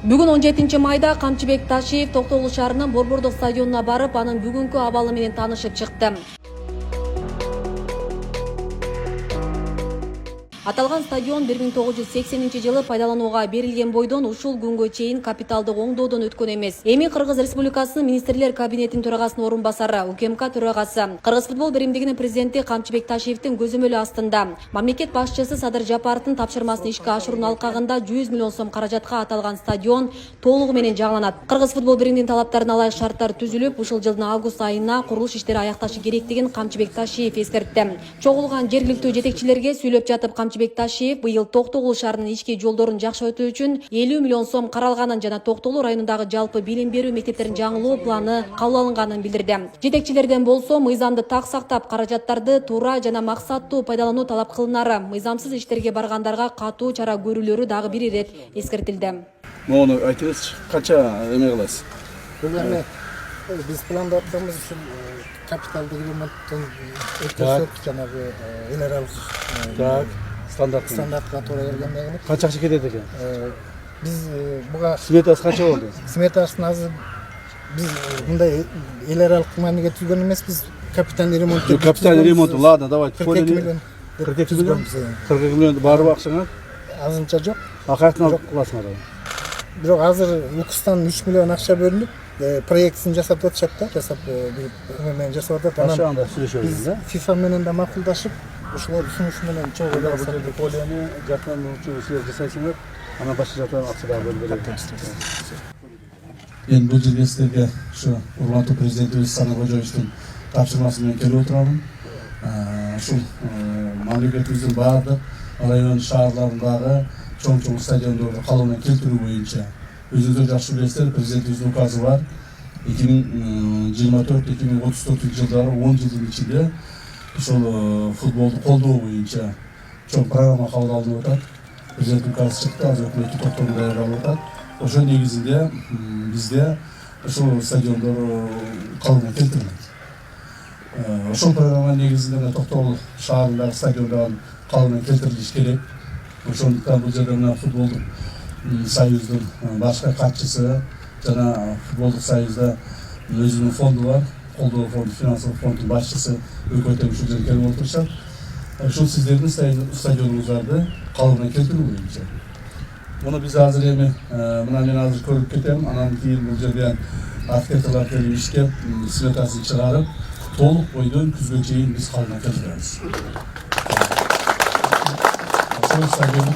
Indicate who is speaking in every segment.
Speaker 1: Бүгүн 17-майда Камчыбек Ташиев Токтогул шаарынын Борбордук стадионуна барып, анын бүгүнкү абалы менен таанышып чыкты. Аталган стадион 1980-жылы пайдаланууга берилген бойдон ушул күнгө чейин капиталдык оңдоодон өткөн эмес. Эми Кыргыз Республикасынын министрлер кабинетинин төрагасынын орун басары, УКМК төрагасы, Кыргыз футбол биримдигинин президенти Камчыбек Ташиевдин көзөмөлү астында мамлекет башчысы Садыр Жапаровдун тапшырмасын ишке ашыруунун алкагында 100 миллион сом каражатка аталган стадион толугу менен жаңыланат. Кыргыз футбол биримдигинин талаптарына ылайык шарттар түзүлүп, ушул жылдын август айына курулуш иштери аякташы керектигин Камчыбек Ташиев эскертти. Чогулган жергиликтүү жетекчилерге сүйлөп жатып Камчыбек Ташиев быйыл Токтогул шаарынын ички жолдорун жакшыртуу үчүн 50 миллион сом каралганын жана Токтогул районундагы жалпы билим берүү мектептерин жаңылоо планы кабыл алынганын билдирди. Жетекчилерден болсо мыйзамды так сактап, каражаттарды туура жана максаттуу пайдалануу талап кылынары, мыйзамсыз иштерге баргандарга катуу чара көрүлөрү дагы бир ирет эскертилди.
Speaker 2: Мону айтыңызчы, канча эме кыласыз?
Speaker 3: Бул эми биз пландап атканбыз ушул капиталдык ремонттун өткөрсөк жанагы эл аралык стандартка туура келгендегине.
Speaker 2: Канча акча кетет экен?
Speaker 3: Биз буга
Speaker 2: Сметасы канча болду?
Speaker 3: Сметасын азыр биз мындай эл аралык мааниге түзгөн эмеспиз. Капитальный ремонт.
Speaker 2: Капитальный ремонт, ладно, давайте.
Speaker 3: 42 миллион.
Speaker 2: 42 миллион? 42 миллион барып акчаңа?
Speaker 3: Азынча жок.
Speaker 2: Акайтын алып кыласың ара.
Speaker 3: Бирок азыр УКСтан 3 миллион акча бөлүнүп, проектин жасап атышат да, жасап менен жасап атат.
Speaker 2: Анан сүйлөшөбүз да.
Speaker 3: FIFA менен да макулдашып, ушулар сунуш менен чогуу
Speaker 2: бул полияны жактан учуу жасайсыңар, анан башка жактан акча дагы бөлүп берет. Эми бул жерге сиздерге ушу урматтуу президентибиз Садыр Кожоевичтин тапшырмасы менен келип отурабын. Ушул мамлекетибиздин баардык район шаарларындагы чоң стадиондорду калыбына келтирүү боюнча өзүңүздөр жакшы билесиздер, президентибиздин указы бар. 2024-2034 жылдары 10 жылдын ичинде ушул футболду колдоо боюнча чоң программа кабыл алынып атат. Президент указы чыкты, азыр өкмөттүк токтому даярдалып атат. Ошол негизинде бизде ушул стадиондор калыбына келтирилет. Ошол программа негизинде Токтогул шаарындагы стадиондордун калыбына келтирилиш керек. Ошондуктан бул жерде мына футболдук союздун башкы катчысы жана футболдук союзда өзүнүн фонду бар, колдоо фонду, финансылык фондун башчысы өкмөттөн ушул жерге келип отурушат. Ушул сиздердин стадионуңуздарды калыбына келтирүү боюнча. Муну биз азыр эми мына мен азыр көрүп кетем, анан кийин бул жерге архитекторлор келип иштеп, сметасын чыгарып, толук бойдон күзгө чейин биз калыбына келтиребиз. Ошол стадионду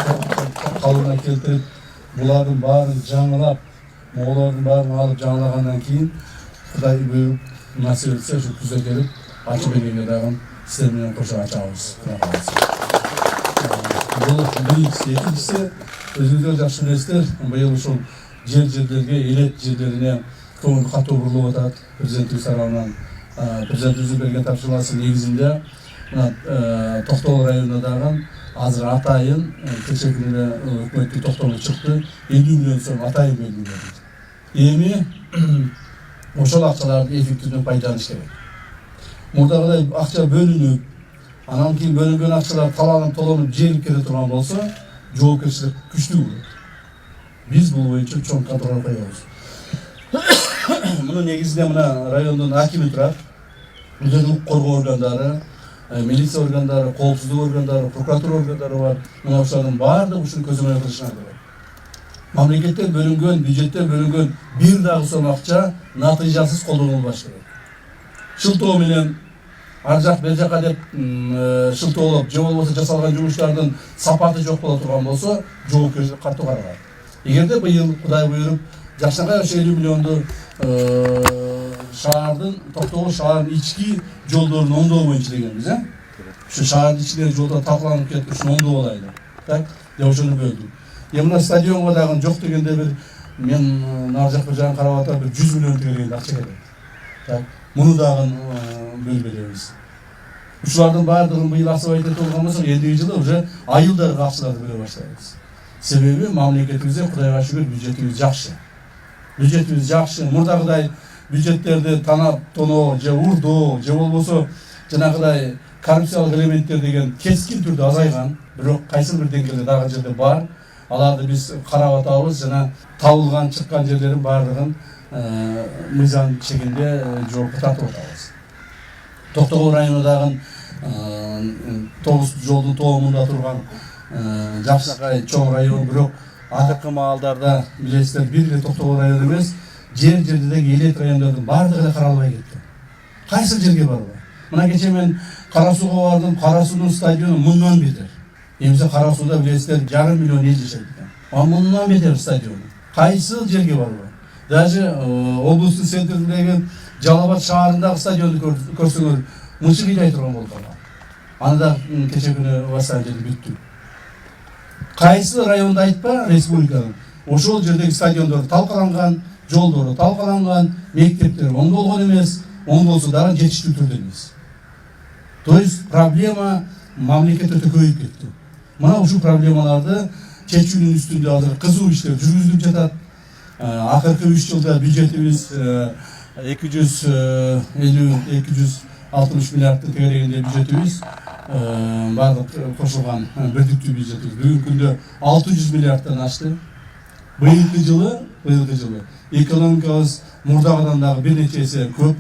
Speaker 2: калыбына келтирип, булардын баарын жаңылап, моголордун баарын алып жаңылагандан кийин Кудай буйруп насип этсе, ушу күзгө келип ачып бергенге дагы сиздер менен кошо ачабыз. Бул биринчиси, экинчиси өзүңүздөр жакшы билесиздер, быйыл ушул жерлерге, элет жерлерине көңүл катуу бурулуп атат. Президентибиз тарабынан президентибиздин берген тапшырмасы негизинде Токтогул районунда дагы азыр атайын кечээ күнү өкмөттүн токтому чыкты, 50 миллион сом атайын бөлүнүп жатат. Эми ошол акчаларды эффективдүү пайдаланыш керек. Мурдагыдай акча бөлүнүп, анан кийин бөлүнгөн акчалар таланып толонуп желип кете турган болсо, жоопкерчилик күчтүү болот. Биз бул боюнча чоң контроль коебуз. Муну негизинде мына райондун акими турат, укук коргоо органдары, милиция органдары, коопсуздук органдары, прокуратура органдары бар. Мына ошолордун баардыгы ушуну көзөмөл кылышына керек. Мамлекеттен бөлүнгөн, бюджеттен бөлүнгөн бир дагы сом акча натыйжасыз колдонулбаш керек. Шылтоо менен ар жак бер жака деп шылтоолоп, же болбосо жасалган жумуштардын сапаты жок боло турган болсо, жоопкерчилик катуу каралат. Эгерде быйыл Кудай буйруп жакшынакай 50 миллионду шаардын, Токтогул шаарынын ички жолдорун оңдоо боюнча дегенбиз, Ушу шаардын ичиндеги жолдор талкаланып кетип, ушуну оңдоо болайлы. Так, деп ошону бөлдүк. Мына стадионго дагы жок дегенде бир мен нар жак бир жагын карап атам, бир 100 миллион тегерген акча кетет. Так, муну дагы бөлүп беребиз. Ушулардын баардыгын быйыл асып айтып болгон болсок, элдиги жылы уже айылдарга акчаларды бөлө баштайбыз. Себеби мамлекетибизде Кудайга шүгүр бюджетибиз жакшы. Бюджетибиз жакшы. Мурдагыдай бюджеттерди танап тоноо же урдоо же болбосо жанагыдай коррупциялык элементтер деген кескин түрдө азайган, бирок кайсы бир деңгээлде дагы жерде бар. аларды биз карап атабыз жана табылган чыккан жерлердин баардыгын мыйзам чегинде жоопко тартып атабыз. Токтогул районундагы 9 жолдун тоомунда турган Жакшынакай чоң район, бирок акыркы маалдарда билесиздер бир эле Токтогул району эмес, жердеги элет райондордун баардыгы да каралбай кетти. Кайсы жерге барбы? Мына кече мен Кара Сууга бардым, Кара Суунун стадиону мындан бетер. Эмсе Кара Сууда билесиздер 5,5 миллион эл жашайт экен. Мындан бетер стадион. Кайсы жерге барбы? Даже облустун центриндеги Жалал Абад шаарындагы стадионду көрсөңөр мынча кыйдай турган болуп калган. Аны да кече күнү Васанжеде бүттү. Кайсы районда айтпа республиканын ошол жердеги стадиондор талкаланган, жолдору талкаланган, мектептер оңдолгон эмес, оңдолсо дагы жетиштүү түрдө эмес. То есть проблема мамлекет өтө көбөйүп кетти. Мына ушул проблемаларды чечүүнүн үстүндө азыр кызуу иштер жүргүзүлүп жатат. Акыркы 3 жылда бюджетибиз 250-260 миллиардтын тегерегинде бюджетибиз бардык кошулган бирдиктүү бюджетибиз бүгүнкү күндө 600 миллиардтан ашты. Быйылкы жылы экономикабыз мурдагыдан дагы бир нече эсе көп.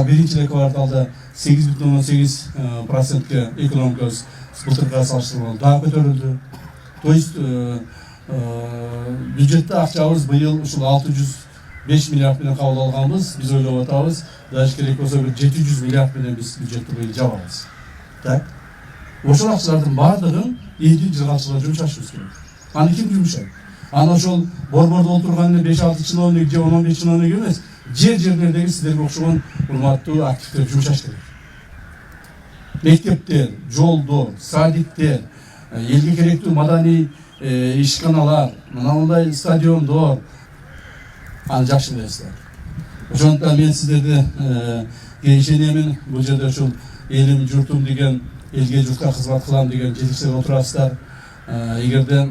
Speaker 2: Биринчи кварталда 8,8%ке экономикабыз былтыркыга салыштырмалуу дагы көтөрүлдү. То есть бюджетте акчабыз быйыл ушул 605 миллиард менен кабыл алганбыз. Биз ойлоп атабыз, даже керек болсо бир 700 миллиард менен биз бюджетти быйыл жабабыз. Так. Ошол акчалардын баардыгын элдин жыргалчыларына жумшашыбыз керек. Аны ким жумшайт? Аны ошол борбордо отурган 5-6 чиновник же 10-15 чиновник эмес, жерлердеги сиздерге окшогон урматтуу активдер жумшаш керек. Мектептер, жолдор, садиктер, элге керектүү маданий ишканалар, мындай стадиондор, аны жакшы билесиздер. Ошондуктан мен сиздерди ишенемин, бул жерде ушул элим, журтум деген, элге журтка кызмат кылам деген жетекчилер отурасыздар. Эгерде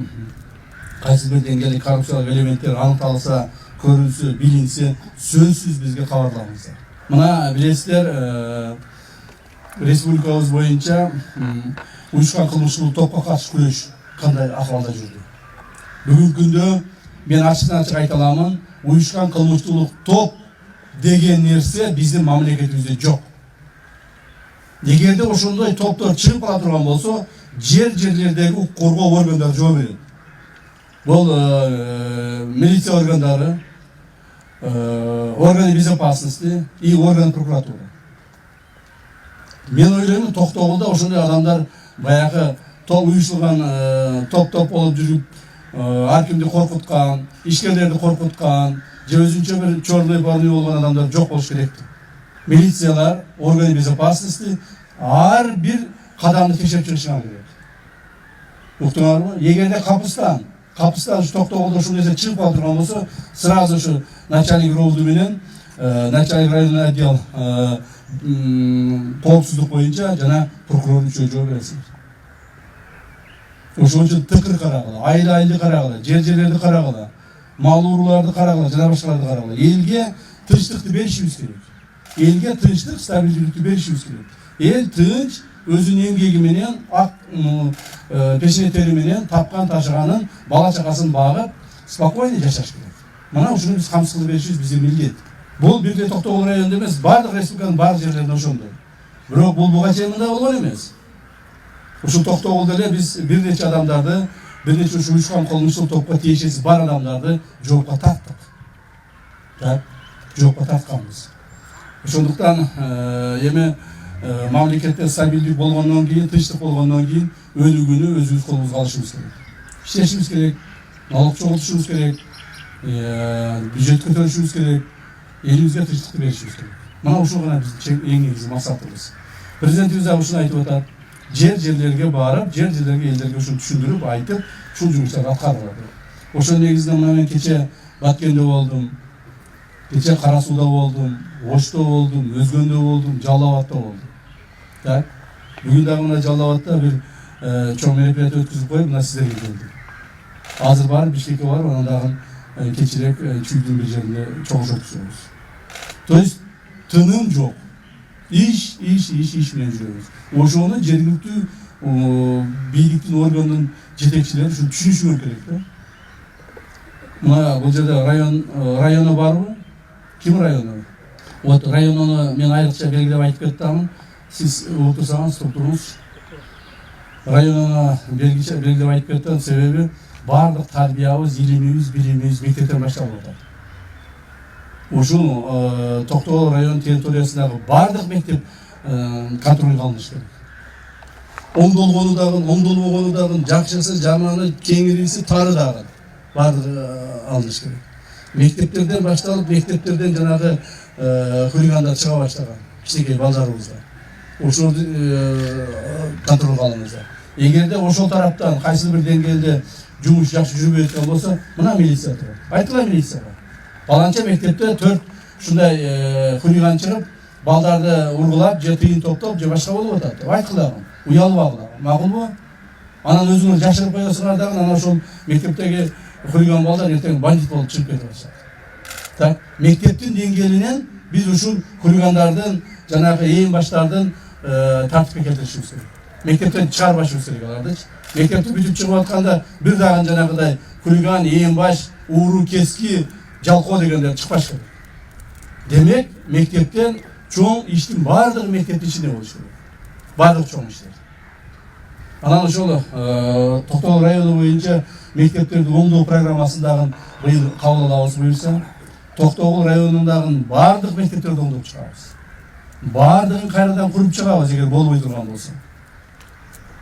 Speaker 2: кайсы бир деңгээлде коррупциялык элементтер аныкталса, көрүлсө, билинсе, сөзсүз бизге кабарлаңыздар. Мына билесиздер, республикабыз боюнча уюшкан кылмыштуу топко каршы күрөш кандай акыбалда жүрдү. Бүгүнкү күндө мен ачык айта аламын, уюшкан кылмыштуулук топ деген нерсе биздин мамлекетибизде жок. Эгерде ошондой топтор чыгып кала турган болсо, жерлердеги укук коргоо органдары жооп берет. Бул милиция органдары, органы безопасности и органы прокуратуры. Мен ойлойм, Токтогулда ошондой адамдар баягы уюшулган топ болуп жүрүп, ар кимди коркуткан, ишкерлерди коркуткан, же өзүнчө бир черный парный болгон адамдар жок болуш керек. Милициялар, органы безопасности ар бир кадамды текшерип чыгышыңар керек. Уктуңарбы? Эгерде капыстан Токтогулда ушул нерсе чыгып кала турган болсо, сразу ушу начальник ровду менен начальник районный отдел коопсуздук боюнча жана прокурор үчөө жооп бересиңер. Ошон үчүн тыкыр карагыла, айыл карагыла, жерлерди карагыла, мал урууларды карагыла, жана башкаларды карагыла. Элге тынчтыкты беришибиз керек. Элге тынчтык, стабилдүүлүктү беришибиз керек. Эл тынч өзүнүн эмгеги менен, пешене тери менен тапкан ташыганын бала чакасын багып, спокойно жашаш керек. Мына ушуну биз камсыз кылып беришибиз биздин милдет. Бул бирде Токтогул районунда эмес, бардык республиканын бардык жерлеринде ошондой. Бирок бул буга чейин мындай болгон эмес. Ушул Токтогулда эле биз бир нече адамдарды, бир нече ушу уюшкан кылмыштуу топко тиешеси бар адамдарды жоопко тарттык. Так, жоопко тартканбыз. Ошондуктан эми мамлекетте стабилдүүлүк болгондон кийин, тынчтык болгондон кийин өнүгүүнү өзүбүз колубузга алышыбыз керек. Иштешибиз керек, налог чогултушубуз керек, бюджет көтөрүшүбүз керек, элибизге тынчтыкты беришибиз керек. Мына ушул гана биздин эң негизги максатыбыз. Президентибиз да ушуну айтып атат. Жерлерге барып, жерлерге элдерге ушуну түшүндүрүп, айтып, ушул жумуштарды аткарылат. Ошол негизинде мына мен кече Баткенде болдум, кече Кара Сууда болдум, Ошто болдум, Өзгөндө болдум, Жалал Абадта болдум. Так. Бүгүн дагы мына Жалал Абадта бир чоң мероприятие өткүзүп коюп, мына сиздерге келдим. Азыр барып Бишкекке барып, анан дагы кечирээк Чүйдүн бир жеринде чогулуш өткүзөбүз. То есть тыным жок. Иш менен жүрөбүз. Ошону жергиликтүү бийликтин органдын жетекчилери ушу түшүнүшүңөр керек да. Мына бул жерде району барбы? Ким району? Вот району мен айрыкча белгилеп айтып кеттимин. Сиз отурсаңыз туруңуз. Районуна белгилеп айтып кеттим, себеби бардык тарбиябыз, илимибиз, билимибиз мектептен башталып атат. Ушул Токтогул район территориясындагы бардык мектеп контролго алыныш керек. Оңдолгону дагы, жакшысы, жаманы, кеңириси, тары дагы бардыгы алыныш керек. Мектептерден башталып, мектептерден жанагы хулигандар чыга баштаган. Кичинекей балдарыбыздар. Ошолорду контролго алыңыздар. Эгерде ошол тараптан кайсы бир деңгээлде жумуш жакшы жүрбөй аткан болсо, мына милиция турат. Айткыла милицияга. Баланча мектепте 4 ушундай хулиган чыгып, балдарды ургулап, же тыйын топтоп, же башка болуп атат. Айткыла, уялбагыла. Макулбу? Анан өзүңөр жашырып коесуңар дагы, анан ошол мектептеги хулиган балдар эртең бандит болуп чыгып кетип атышат. Так, мектептин деңгээлинен биз ушул хулигандардын, жанагы эң баштардын тартипке келтиришибиз керек. Мектептен чыгарбашыбыз керек алардычы. Мектепти бүтүп чыгып атканда бир дагы жанагыдай хулиган, эң баш, ууру, кески, жалкоо дегендер чыкпаш керек. Демек, мектептен чоң иштин бардыгы мектептин ичинде болуш керек. Бардык чоң иштер. Анан ошол Токтогул району боюнча мектептерди оңдоо программасын дагы быйыл кабыл алабыз буюрса, Токтогул районундагы бардык мектептерди оңдоп чыгабыз. Бардыгын кайрадан куруп чыгабыз эгер болбой турган болсо.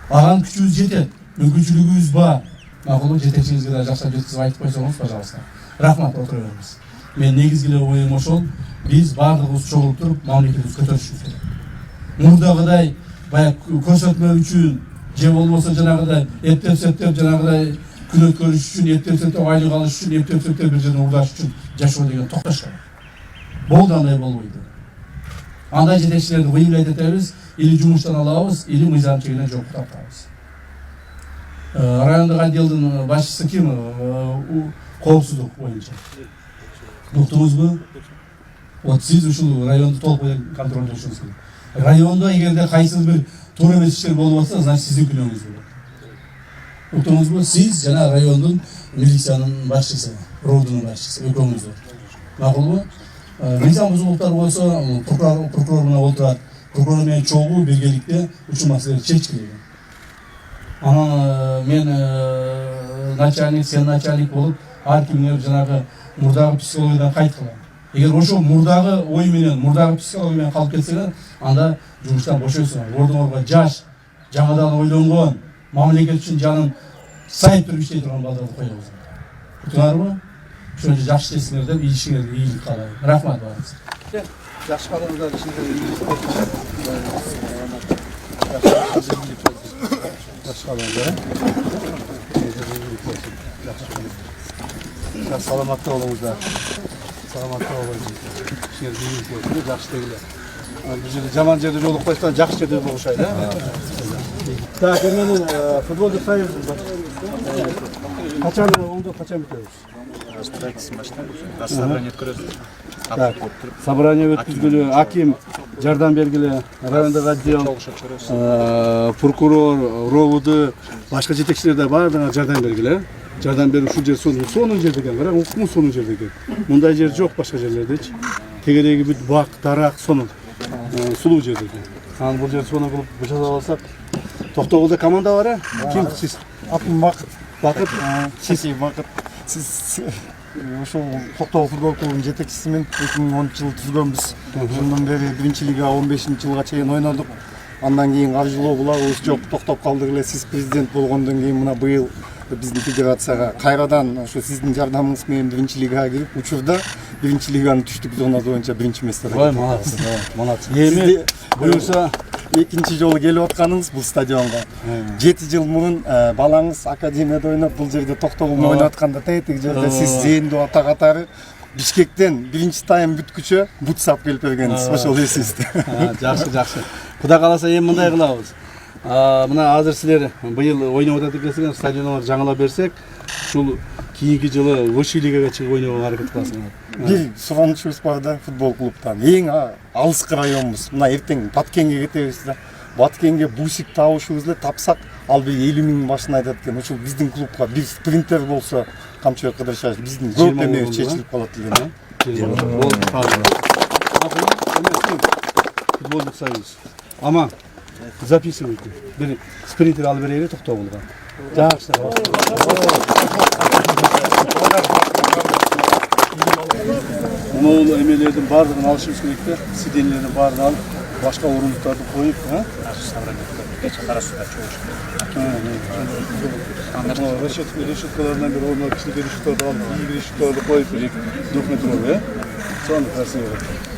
Speaker 2: Аган күчүбүз жетет, мүмкүнчүлүгүбүз бар. Макулбу, жетекчиңизге да жакшап жеткизип айтып койсоңуз, пожалуйста. Рахмат, отура бериңиз. Мен негизги эле оюм ошол, биз бардыгыбыз чогулуп туруп мамлекетибизди көтөрүшүбүз керек. Мурдагыдай баягы көрсөтмө үчүн же болбосо жанагыдай эптеп-септеп жанагыдай күн өткөрүш үчүн, эптеп-септеп айлык алыш үчүн, эптеп-септеп бир жерден угдаш үчүн жашоо деген токтош керек. Болду, андай болбойт. Андай жетекчилерди выявлять этебиз, или жумуштан алабыз, или мыйзам чегинен жок тартабыз. Райондук отделдин башчысы ким? Коопсуздук боюнча. Уктуңузбу? Вот сиз ушул районду толук контролдошуңуз керек. Райондо эгерде кайсы бир туура эмес иштер болуп атса, значит сиздин күнөөңүз болот. Уктуңузбу? Сиз жана райондун милициянын башчысы, родунун башчысы, экөөңүз. Макулбу? Мыйзам бузуулуктар болсо, прокурор менен отурат. Прокурор менен чогуу биргеликте ушул маселени чечкиле деген. Анан мен начальник, сен начальник болуп, ар кимдер жанагы мурдагы психологиядан кайткыла. Эгер ошол мурдагы ой менен, мурдагы психология менен калып кетсеңер, анда жумуштан бошойсуңар. Ордуңорго жаш, жаңадан ойлонгон, мамлекет үчүн жанын сайып туруп иштей турган балдарды коебуз. Уктуңарбы? Ошончо жакшы иштесиңер деп ийишиңерге ийгилик каалайм. Рахмат баарыңызга. Жакшы кадамдар ичинде ийгилик болсун. Жакшы кадамдар. Жакшы саламатта болуңуздар. Саламатта болуңуздар. Ишиңерге ийгилик болсун. Жакшы дегиле. Бул жерде жаман жерде жолукпайсыздар, жакшы жерде болушайлы, да? Так, менин футболдук союз качан оңдоп качан бүтөбүз?
Speaker 4: Строительство баштайбыз. Собрание өткөрөбүз.
Speaker 2: Так, собрание өткүзгүлө, аким жардам бергиле, райондук отдел, прокурор, ровуду, башка жетекчилер да баардыгына жардам бергиле. Жардам берип ушул жер сонун жер деген, бирок укму сонун жер деген. Мындай жер жок башка жерлердечи. Тегереги бүт бак, дарак, сонун. Сулуу жер деген. Анан бул жер сонун кылып жасап алсак, Токтогулда команда бар, Ким сиз?
Speaker 3: Атым Бакыт.
Speaker 2: Бакыт,
Speaker 3: Сиз Бакыт. Сиз ошол Токтогул футбол клубунун жетекчисимин 2010-жылы түзгөнбүз. Ошондон бери 1-лига 15-жылга чейин ойнодук. Андан кийин каржылоо булагыбыз жок, токтоп калдык эле. Сиз президент болгондон кийин мына быйыл биздин федерацияга кайрадан ошо сиздин жардамыңыз менен 1-лигага кирип, учурда 1-лиганын түштүк зонасы боюнча 1-местеде.
Speaker 2: Ой, молодцы, молодцы. Эми буюрса
Speaker 3: 2 жолу келип атканыңыз бул стадионго. 7 жыл мурун балаңыз академияда ойноп, бул жерде Токтогулда ойноп атканда тетиги жерде сиз зээндүү ата катары Бишкектен 1-тайм бүткүчө бут сап келип бергенсиз. Ошол эсибизде.
Speaker 2: Жакшы, жакшы. Кудай кааласа эми мындай кылабыз. Мына азыр силер быйыл ойноп атат экенсиңер, стадионду жаңылап берсек, ушул кийинки жылы высший лигага чыгып ойногонго аракет кыласыңар.
Speaker 3: Бир суранычыбыз бар да футбол клубтан. Эң алыскы районубуз. Мына эртең Баткенге кетебиз да. Баткенге бусик табышыбыз эле тапсак ал бир 50 миңдин башын айтат экен. Ошол биздин клубка бир спринтер болсо камчыбек кыдыршаев биздин көп эме чечилип калат эле.
Speaker 5: Футболдук союз. Ама записывайте. Бир спринтер алып берели токтогулга. Жакшы. Могул эмелердин баардыгын алышыбыз керек да. Сиденлердин баарын алып, башка орундуктарды коюп, решеткаларынан бир орнына кичинекей решеткаларды алып, бийик решеткаларды коюп, 4 метрлүү, сонун красиво.